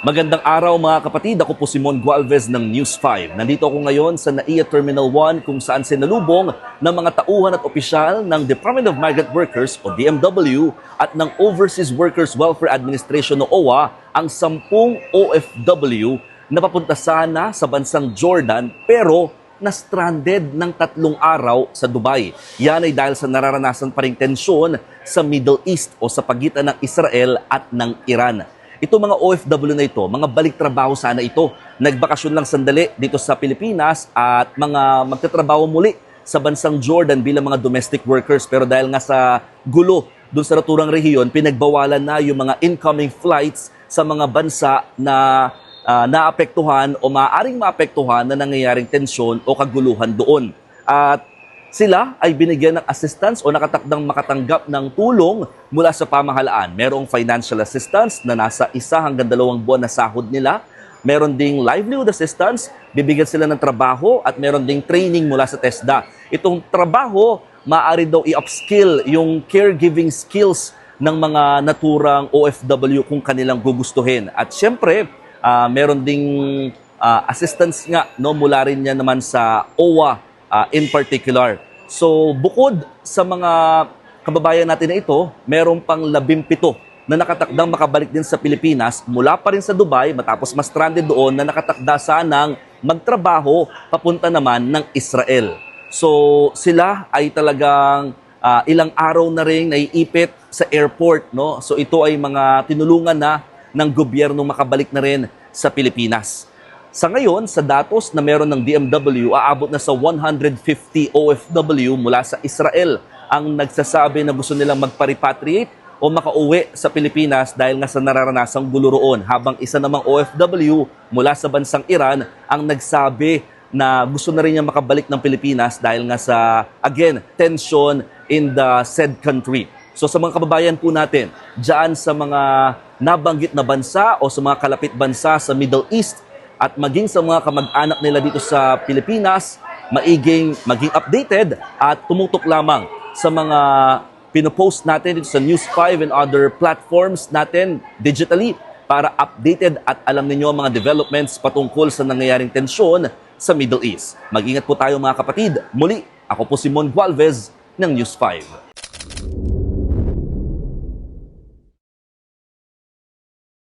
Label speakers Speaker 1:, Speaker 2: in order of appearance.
Speaker 1: Magandang araw mga kapatid, ako po si Mon Gualvez ng News 5. Nandito ako ngayon sa NAIA Terminal 1 kung saan sinalubong ng mga tauhan at opisyal ng Department of Migrant Workers o DMW at ng Overseas Workers Welfare Administration o OWA ang 10 OFW na papunta sana sa bansang Jordan pero na-stranded ng 3 araw sa Dubai. Yan ay dahil sa nararanasan pa ring tensyon sa Middle East o sa pagitan ng Israel at ng Iran. Ito mga OFW na ito, mga balik trabaho sana ito. Nagbakasyon lang sandali dito sa Pilipinas at mga magtatrabaho muli sa bansang Jordan bilang mga domestic workers. Pero dahil nga sa gulo doon sa naturang rehiyon, pinagbawalan na yung mga incoming flights sa mga bansa na naapektuhan o maaaring maapektuhan na nangyayaring tensyon o kaguluhan doon. At sila ay binigyan ng assistance o nakatakdang makatanggap ng tulong mula sa pamahalaan. Merong financial assistance na nasa 1 hanggang 2 buwan na sahod nila. Meron ding livelihood assistance, bibigyan sila ng trabaho at meron ding training mula sa TESDA. Itong trabaho, maaari daw i-upskill yung caregiving skills ng mga naturang OFW kung kanilang gugustuhin. At syempre, meron ding assistance nga mula rin niya naman sa OWA in particular. So bukod sa mga kababayan natin na ito, meron pang 17 na nakatakdang makabalik din sa Pilipinas mula pa rin sa Dubai matapos ma-stranded doon na nakatakda sanang magtrabaho papunta naman ng Israel. So sila ay talagang ilang araw na rin naiipit sa airport. No? So ito ay mga tinulungan na ng gobyerno makabalik na rin sa Pilipinas. Sa ngayon, sa datos na meron ng DMW, aabot na sa 150 OFW mula sa Israel ang nagsasabi na gusto nilang magpa-repatriate o makauwi sa Pilipinas dahil nga sa nararanasang gulo roon. Habang isa namang OFW mula sa bansang Iran ang nagsabi na gusto na rin niya makabalik ng Pilipinas dahil nga sa, again, tension in the said country. So sa mga kababayan po natin, dyan sa mga nabanggit na bansa o sa mga kalapit bansa sa Middle East, at maging sa mga kamag-anak nila dito sa Pilipinas, maging updated at tumutok lamang sa mga pinopost natin dito sa News 5 and other platforms natin digitally para updated at alam ninyo ang mga developments patungkol sa nangyayaring tensyon sa Middle East. Mag-ingat po tayo mga kapatid. Muli, ako po si Mon Gualvez ng News 5.